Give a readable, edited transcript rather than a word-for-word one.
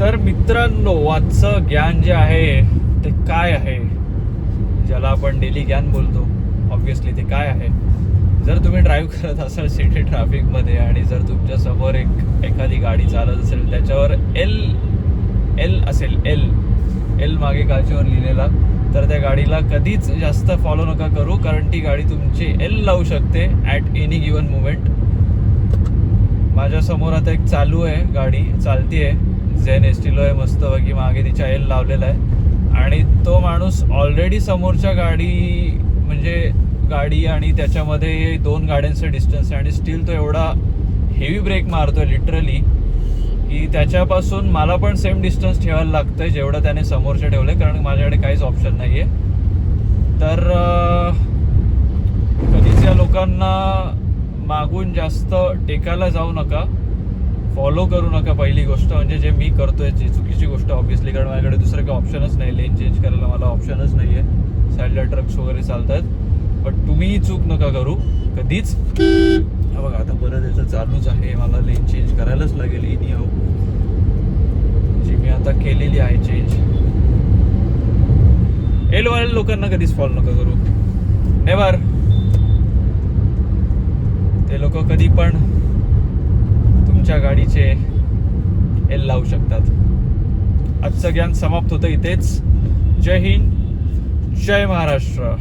तर मित्रांनो, आजचं ज्ञान जे आहे ते काय आहे, ज्याला आपण डेली ज्ञान बोलतो, ऑब्व्हियसली ते काय आहे. जर तुम्ही ड्राईव्ह करत असाल सिटी ट्रॅफिकमध्ये आणि जर तुमच्या समोर एखादी गाडी चालत असेल, त्याच्यावर एल असेल, एल मागे काचेवर लिहिलेला, तर त्या गाडीला कधीच जास्त फॉलो नका करू, कारण ती गाडी तुमची एल लावू शकते ॲट एनी गिवन मोमेंट. माझ्या समोर आता एक चालू आहे, गाडी चालतीये, झेन एस्टिलो आहे मस्त पैकी, मागे तिच्या एल लावलेला आहे आणि तो माणूस ऑलरेडी समोरच्या गाडी आणि त्याच्यामध्ये 2 गाड्यांचं डिस्टन्स आहे आणि स्टील तो एवढा हेवी ब्रेक मारतोय लिटरली की त्याच्यापासून मला पण सेम डिस्टन्स ठेवायला लागतंय जेवढं त्याने समोरच्या ठेवलंय, कारण माझ्याकडे काहीच ऑप्शन नाहीये. तर कधीच या लोकांना मागून जास्त टेकायला जाऊ नका, फॉलो करू नका. पहिली गोष्ट म्हणजे जे मी करतोय ती चुकीची गोष्ट ऑब्व्हियसली, कारण माझ्याकडे दुसरं काही ऑप्शनच नाही, लेन चेंज करायला मला ऑप्शनच नाही आहे, साईडला ट्रक्स वगैरे चालत आहेत. बट तुम्ही चूक नका करू कधीच. बघा आता परत याचं चालूच आहे, मला लेन चेंज करायलाच लागेल इनी हाऊ, जी मी आता केलेली आहे चेंज. एलवाल्या लोकांना कधीच फॉलो नका करू, नेवर. ते लोक कधी पण तुमच्या गाडीचे एल लावू शकतात. आजचं ज्ञान समाप्त होतं इथेच. जय हिंद, जय महाराष्ट्र.